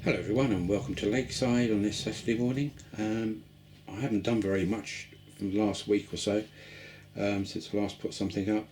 Hello everyone and welcome to Lakeside on this Saturday morning. I haven't done very much from the last week or so since I last put something up,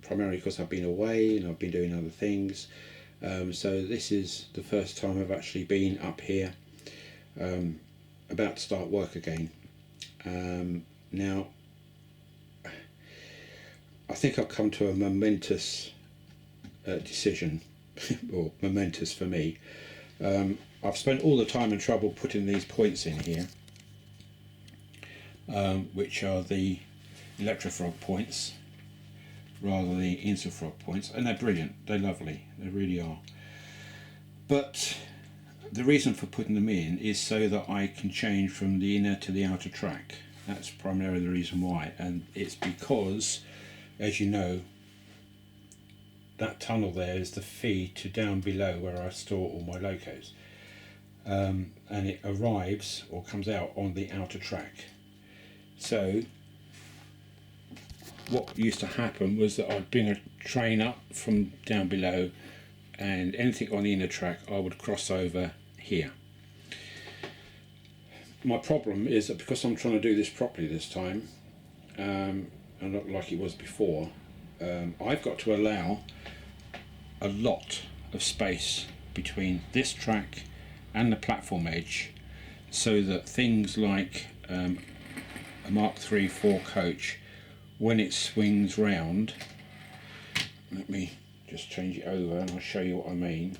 primarily because I've been away and I've been doing other things. So this is the first time I've actually been up here, about to start work again. Now, I think I've come to a momentous decision, or momentous for me. I've spent all the time and trouble putting these points in here, which are the electrofrog points rather than the insufrog points, and they're brilliant, they're lovely, they really are. But the reason for putting them in is so that I can change from the inner to the outer track. That's primarily the reason why, and it's because, as you know, that tunnel there is the feed to down below where I store all my locos, and it arrives or comes out on the outer track. So what used to happen was that I'd bring a train up from down below, and anything on the inner track I would cross over here. My problem is that because I'm trying to do this properly this time, and not like it was before, I've got to allow a lot of space between this track and the platform edge, so that things like a Mark III 4 coach, when it swings round, let me just change it over and I'll show you what I mean.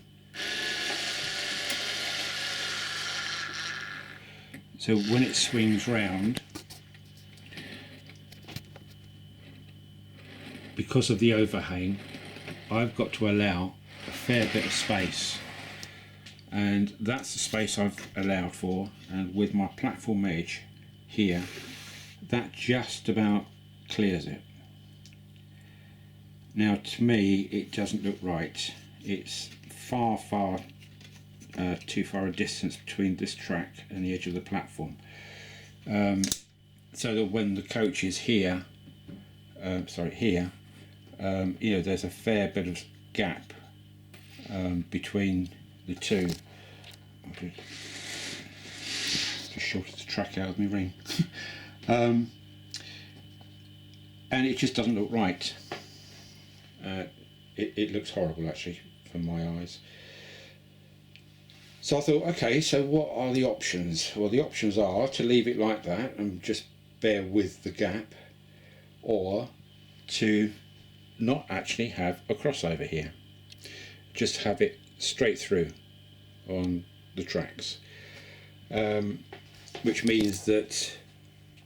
So when it swings round, because of the overhang, I've got to allow a fair bit of space, and that's the space I've allowed for, and with my platform edge here, that just about clears it. Now to me it doesn't look right. It's far too far a distance between this track and the edge of the platform, so that when the coach is here, here, you know, there's a fair bit of gap between the two. I'll just shorted the track out of my ring. And it just doesn't look right. It looks horrible actually from my eyes. So I thought, okay, so what are the options? Well, the options are to leave it like that and just bear with the gap, or to not actually have a crossover here, just have it straight through on the tracks, which means that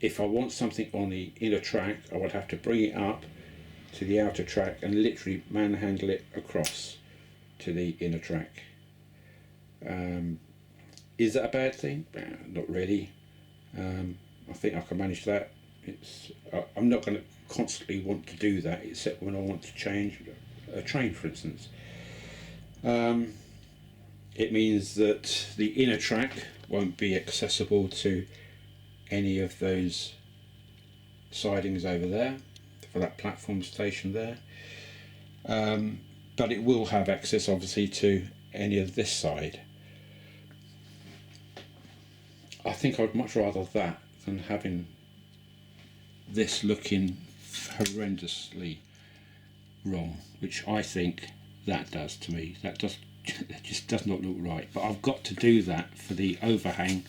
if I want something on the inner track, I would have to bring it up to the outer track and literally manhandle it across to the inner track. Is that a bad thing? Not really. I think I can manage that. I'm not going to constantly want to do that, except when I want to change a train, for instance. It means that the inner track won't be accessible to any of those sidings over there for that platform station there, but it will have access obviously to any of this side. I think I'd much rather that than having this looking horrendously wrong, which I think that does to me. That just does not look right, but I've got to do that for the overhang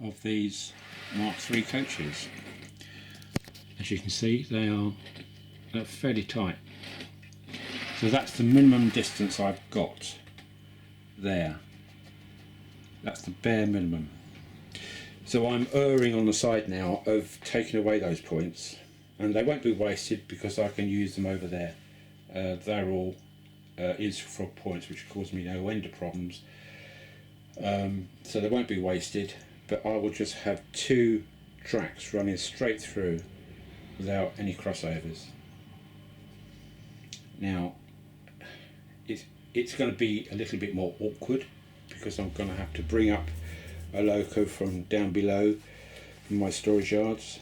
of these Mark III coaches. As you can see, they're fairly tight, so that's the minimum distance I've got there. That's the bare minimum. So I'm erring on the side now of taking away those points, and they won't be wasted because I can use them over there. They're all insufrog points, which cause me no end of problems, so they won't be wasted, but I will just have two tracks running straight through without any crossovers. Now it's going to be a little bit more awkward because I'm going to have to bring up a loco from down below from my storage yards,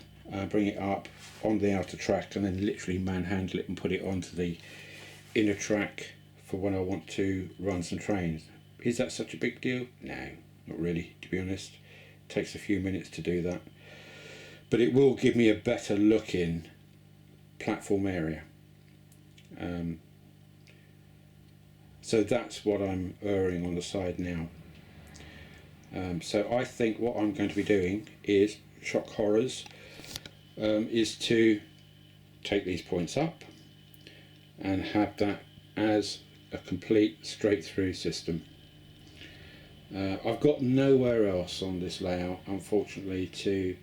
bring it up on the outer track, and then literally manhandle it and put it onto the inner track for when I want to run some trains. Is that such a big deal? No, not really, to be honest. It takes a few minutes to do that. But it will give me a better looking platform area. So that's what I'm erring on the side now. So I think what I'm going to be doing is, shock horrors, is to take these points up and have that as a complete straight through system. I've got nowhere else on this layout, unfortunately, to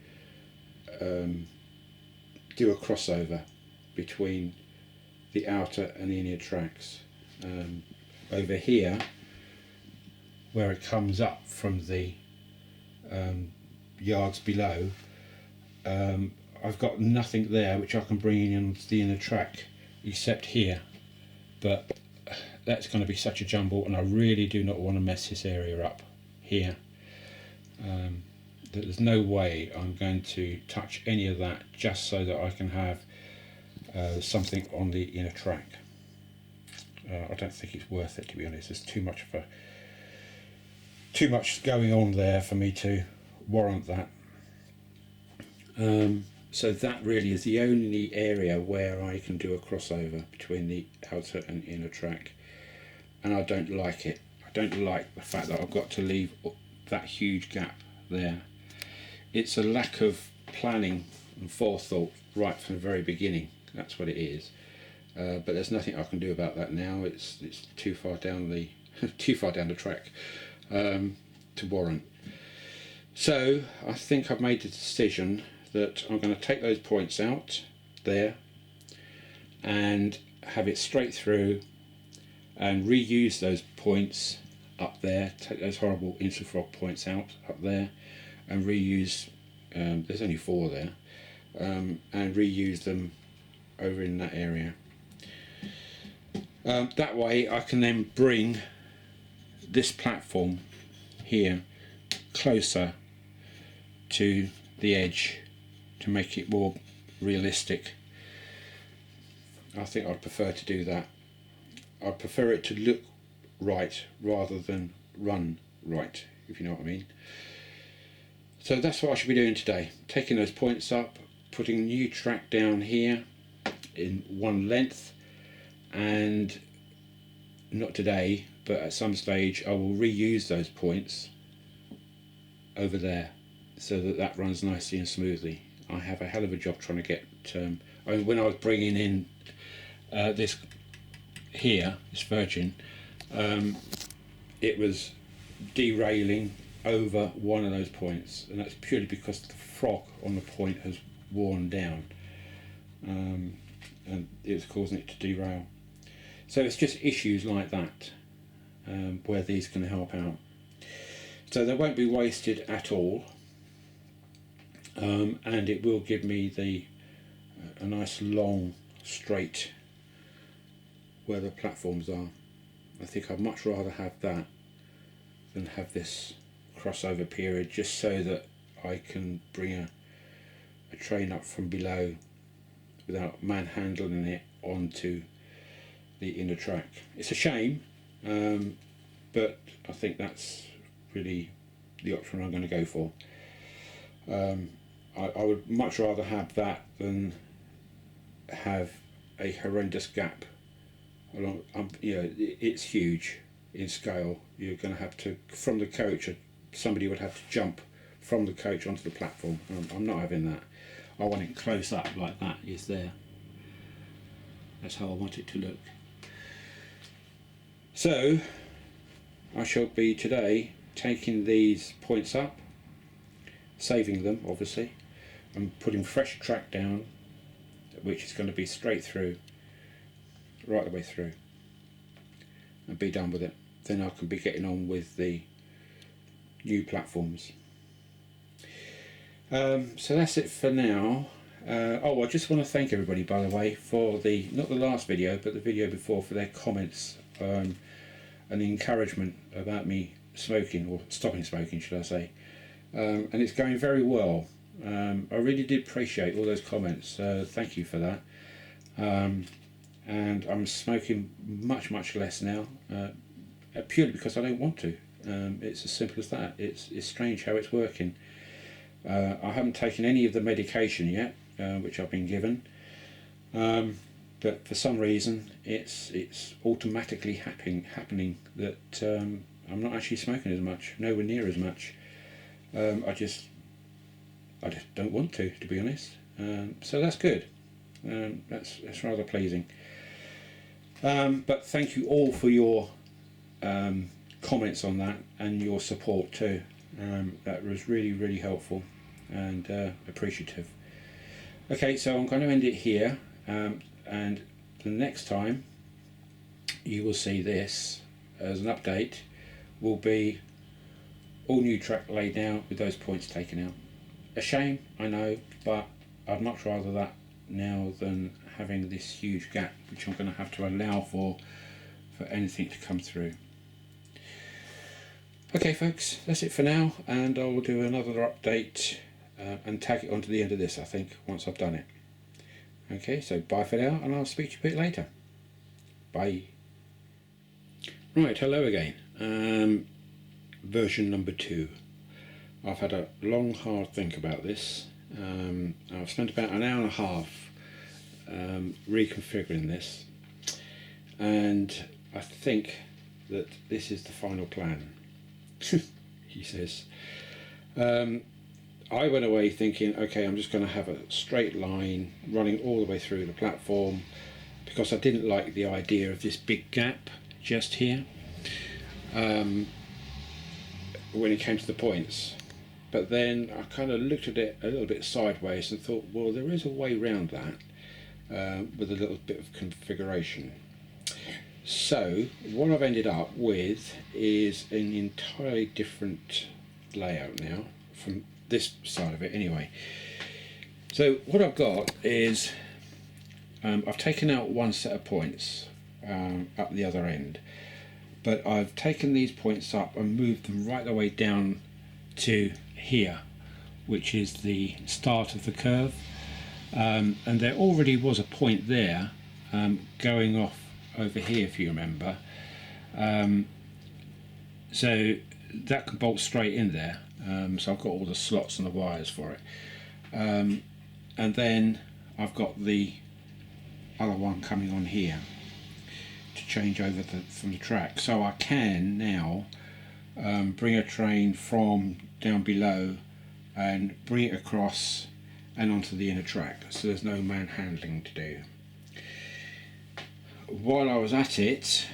do a crossover between the outer and inner tracks. Over here, where it comes up from the yards below, I've got nothing there which I can bring in onto the inner track except here, but that's going to be such a jumble, and I really do not want to mess this area up here. There's no way I'm going to touch any of that just so that I can have something on the inner track. I don't think it's worth it, to be honest. There's too much going on there for me to warrant that. So that really is the only area where I can do a crossover between the outer and inner track, and I don't like it. I don't like the fact that I've got to leave that huge gap there. It's a lack of planning and forethought right from the very beginning. That's what it is. But there's nothing I can do about that now. It's too far down the the track to warrant. So I think I've made the decision that I'm going to take those points out there and have it straight through and reuse those points up there. Take those horrible interfrog points out up there and reuse. There's only 4 there, and reuse them over in that area. That way I can then bring this platform here closer to the edge to make it more realistic. I think I'd prefer to do that. I prefer it to look right rather than run right, if you know what I mean. So that's what I should be doing today, taking those points up, putting a new track down here in one length, and not today, but at some stage I will reuse those points over there so that that runs nicely and smoothly. I have a hell of a job trying to get, when I was bringing in this here, this Virgin, it was derailing over one of those points, and that's purely because the frog on the point has worn down, and it was causing it to derail. So it's just issues like that where these can help out. So they won't be wasted at all, and it will give me a nice long straight where the platforms are. I think I'd much rather have that than have this crossover period, just so that I can bring a train up from below without manhandling it onto the inner track. It's a shame, but I think that's really the option I'm going to go for. I would much rather have that than have a horrendous gap along. It's huge in scale. You're going to have to, from the coach, somebody would have to jump from the coach onto the platform. I'm not having that. I want it close up like that is there. That's how I want it to look. So I shall be today taking these points up, saving them obviously, and putting fresh track down, which is going to be straight through, right the way through, and be done with it. Then I can be getting on with the new platforms. So that's it for now. I just want to thank everybody, by the way, for not the last video, but the video before, for their comments and the encouragement about me smoking, or stopping smoking should I say, and it's going very well. I really did appreciate all those comments, thank you for that. And I'm smoking much less now, purely because I don't want to. It's as simple as that. It's strange how it's working. I haven't taken any of the medication yet, which I've been given, but for some reason it's automatically happening that I'm not actually smoking as much, nowhere near as much. I just don't want to be honest. So that's good. That's rather pleasing. But thank you all for your comments on that and your support too. That was really helpful and appreciative. Okay, so I'm going to end it here, and the next time you will see this as an update will be all new track laid out with those points taken out. A shame, I know, but I'd much rather that now than having this huge gap which I'm going to have to allow for anything to come through. Okay folks, that's it for now, and I will do another update and tag it onto the end of this, I think, once I've done it. Okay, so bye for now, and I'll speak to you a bit later. Bye. Right, hello again. Version number 2. I've had a long hard think about this. I've spent about an hour and a half reconfiguring this, and I think that this is the final plan. He says. I went away thinking, okay, I'm just going to have a straight line running all the way through the platform, because I didn't like the idea of this big gap just here when it came to the points. But then I kind of looked at it a little bit sideways and thought, well, there is a way around that with a little bit of configuration. So what I've ended up with is an entirely different layout now, from this side of it anyway. So what I've got is I've taken out one set of points up the other end, but I've taken these points up and moved them right the way down to here, which is the start of the curve, and there already was a point there going off over here, if you remember, so that can bolt straight in there. So I've got all the slots and the wires for it, and then I've got the other one coming on here to change over from the track, so I can now bring a train from down below and bring it across and onto the inner track, so there's no manhandling to do. While I was at it,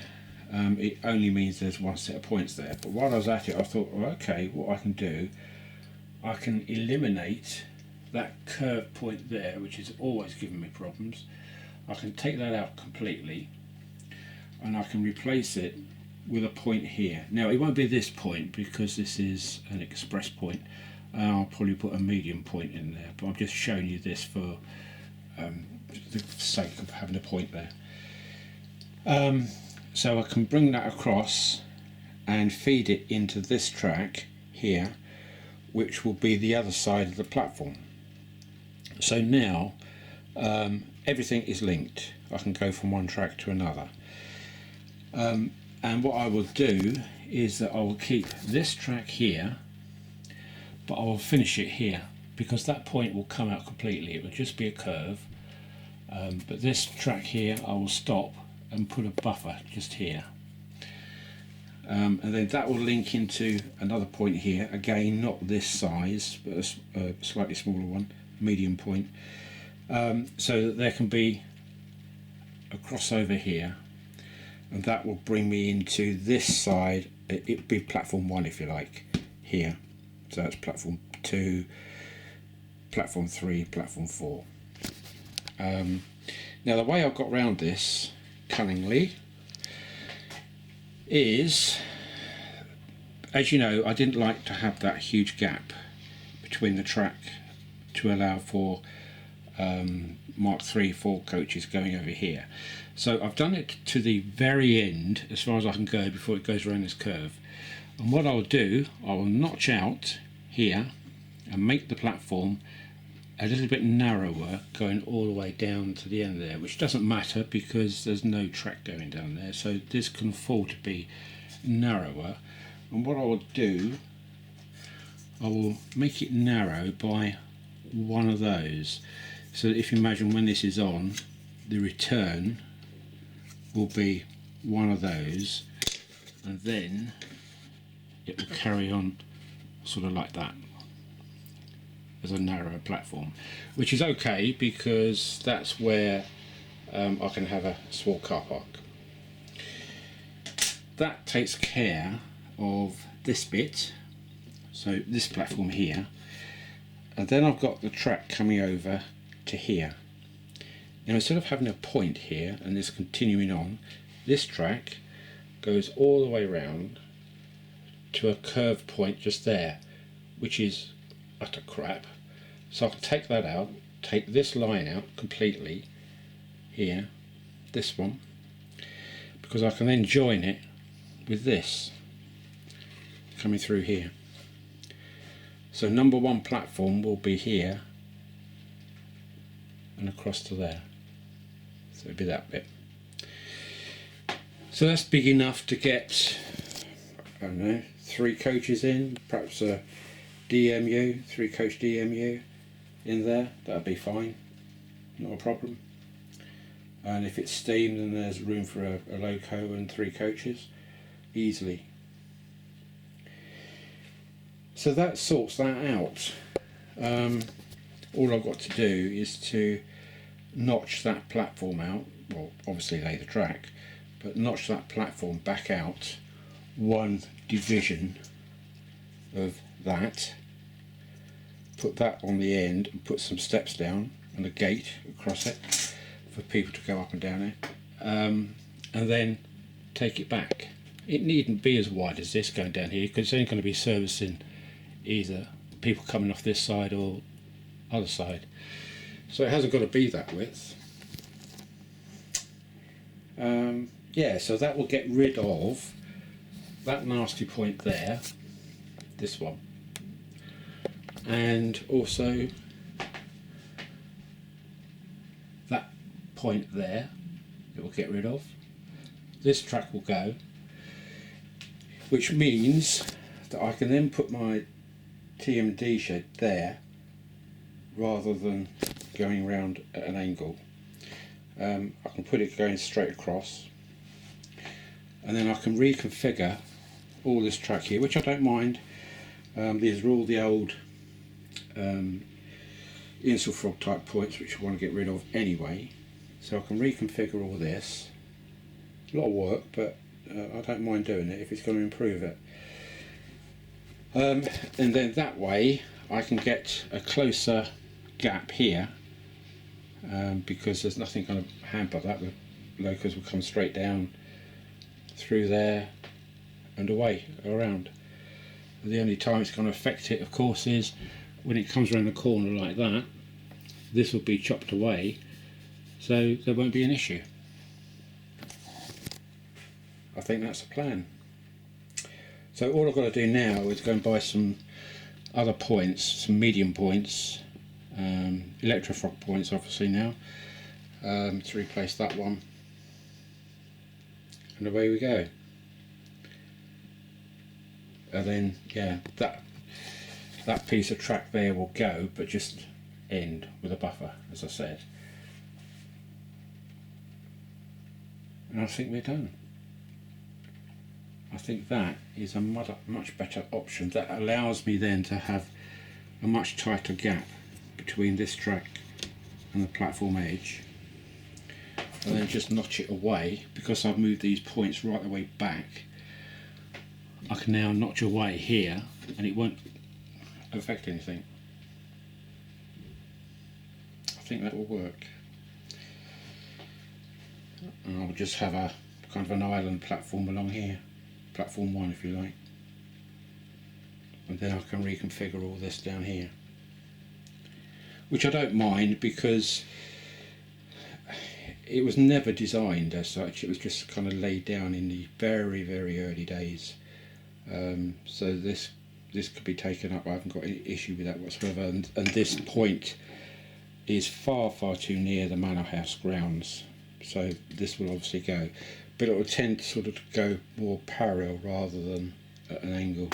it only means there's one set of points there, but while I was at it I thought, well, okay, what I can do, I can eliminate that curve point there, which is always giving me problems. I can take that out completely and I can replace it with a point here. Now it won't be this point because this is an express point, and I'll probably put a medium point in there, but I'm just showing you this for the sake of having a point there. So I can bring that across and feed it into this track here, which will be the other side of the platform. So now everything is linked. I can go from one track to another. And what I will do is that I will keep this track here, but I will finish it here, because that point will come out completely. It will just be a curve, but this track here I will stop and put a buffer just here, and then that will link into another point here, again not this size but a slightly smaller one, medium point, so that there can be a crossover here, and that will bring me into this side. It'd be platform 1 if you like here, so that's platform 2, platform 3, platform 4. Now the way I've got around this cunningly is, as you know, I didn't like to have that huge gap between the track to allow for Mark 3 4 coaches going over here. So I've done it to the very end as far as I can go before it goes around this curve, and what I'll do, I will notch out here and make the platform a little bit narrower going all the way down to the end there, which doesn't matter because there's no track going down there, so this can afford to be narrower, and what I will do, I will make it narrow by one of those, so that if you imagine when this is on, the return will be one of those, and then it will carry on sort of like that as a narrower platform, which is okay because that's where I can have a small car park. That takes care of this bit, so this platform here, and then I've got the track coming over to here. Now instead of having a point here and this continuing on, this track goes all the way around to a curved point just there, which is utter crap. So I can take that out, take this line out completely here, this one, because I can then join it with this coming through here. So number one platform will be here and across to there, so it'll be that bit. So that's big enough to get, I don't know, 3 coaches in, perhaps a DMU, 3-coach DMU in there. That'll be fine, not a problem. And if it's steam, then there's room for a loco and 3 coaches easily. So that sorts that out. All I've got to do is to notch that platform out, well obviously lay the track, but notch that platform back out one division of that, put that on the end and put some steps down and a gate across it for people to go up and down it, and then take it back. It needn't be as wide as this going down here, because it's only going to be servicing either people coming off this side or other side, so it hasn't got to be that width. Yeah, so that will get rid of that nasty point there, this one, and also that point there, it will get rid of. This track will go, which means that I can then put my TMD shed there rather than going round at an angle. I can put it going straight across, and then I can reconfigure all this track here, which I don't mind. These are all the old insel frog type points which I want to get rid of anyway, so I can reconfigure all this. A lot of work, but I don't mind doing it if it's going to improve it. And then that way I can get a closer gap here, because there's nothing going to hamper that. The locos will come straight down through there and away around. The only time it's going to affect it, of course, is when it comes around the corner like that. This will be chopped away, so there won't be an issue. I think that's the plan. So all I've got to do now is go and buy some other points, some medium points, electrofrog points obviously now, to replace that one, and away we go. And then yeah, that piece of track there will go, but just end with a buffer, as I said, and I think we're done. I think that is a much better option. That allows me then to have a much tighter gap between this track and the platform edge, and then just notch it away. Because I've moved these points right the way back, I can now notch away here and it won't affect anything. I think that will work. And I'll just have a kind of an island platform along here, platform 1 if you like, and then I can reconfigure all this down here, which I don't mind because it was never designed as such. It was just kind of laid down in the very early days, so this could be taken up. I haven't got any issue with that whatsoever, and this point is far too near the manor house grounds so this will obviously go, but it will tend to sort of go more parallel rather than at an angle.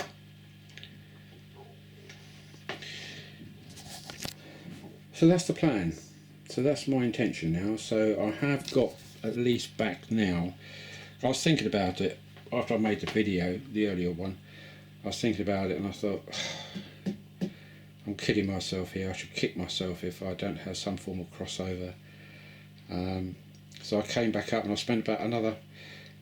So that's the plan. So that's my intention now. So I have got at least back now. I was thinking about it after I made the video, the earlier one. I was thinking about it and I thought, I'm kidding myself here. I should kick myself if I don't have some form of crossover. So I came back up and I spent about another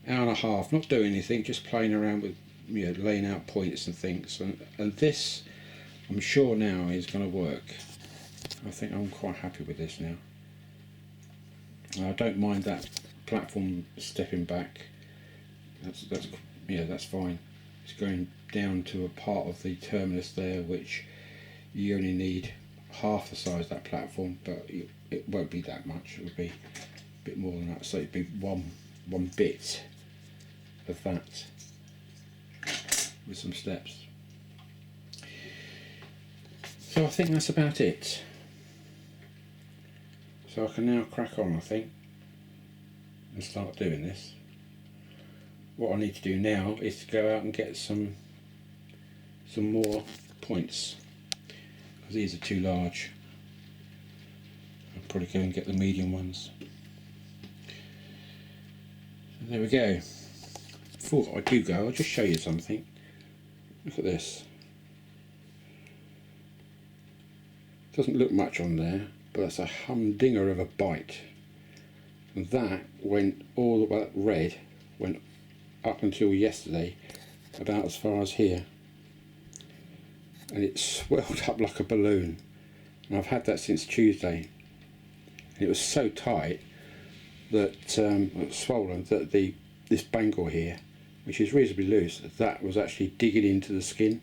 hour and a half not doing anything, just playing around with, you know, laying out points and things. And this, I'm sure now, is going to work. I think I'm quite happy with this now. I don't mind that platform stepping back. That's fine. It's going down to a part of the terminus there, which you only need half the size of that platform, but it won't be that much. It will be a bit more than that. So it'd be one bit of that with some steps. So I think that's about it. So I can now crack on, I think, and start doing this. What I need to do now is to go out and get some more points, because these are too large. I'll probably go and get the medium ones. So there we go. Before I do go, I'll just show you something. Look at this. Doesn't look much on there, but that's a humdinger of a bite. And that went all the way, that red went up until yesterday, about as far as here. And it swelled up like a balloon. And I've had that since Tuesday. And it was so tight that, swollen, that this bangle here, which is reasonably loose, that was actually digging into the skin.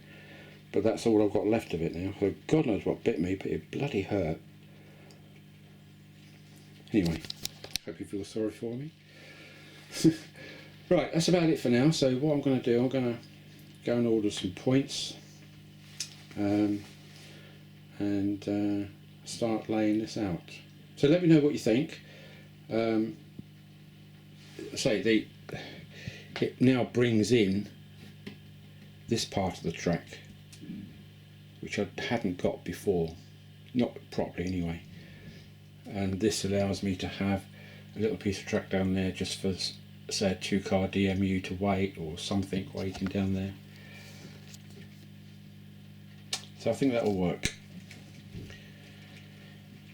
But that's all I've got left of it now. So God knows what bit me, but it bloody hurt. Anyway, hope you feel sorry for me. Right, that's about it for now. So what I'm going to do, I'm going to go and order some points and start laying this out. So let me know what you think. It now brings in this part of the track, which I hadn't got before, not properly anyway. And this allows me to have a little piece of track down there just for, say, a 2-car DMU to wait, or something waiting down there. So I think that will work.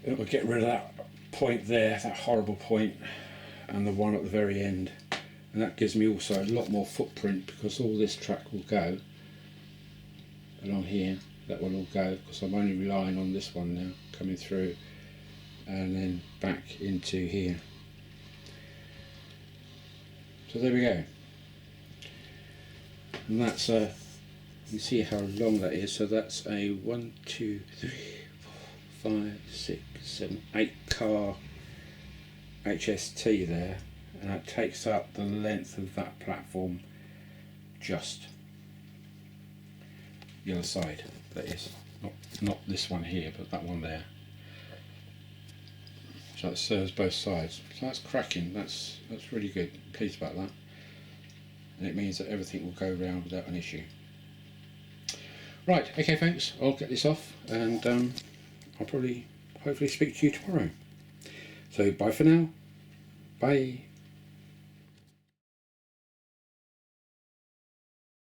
It will get rid of that point there, that horrible point, and the one at the very end. And that gives me also a lot more footprint, because all this track will go along here. That will all go, because I'm only relying on this one now coming through and then back into here. So there we go. And that's you can see how long that is. So that's a 1, 2, 3, 4, 5, 6, 7, 8 car HST there, and that takes up the length of that platform, just the other side. That is not this one here, but that one there. So that serves both sides. So that's cracking. That's really good. I'm pleased about that. And it means that everything will go around without an issue. Right, okay folks, I'll get this off, and I'll hopefully speak to you tomorrow. So bye for now. Bye.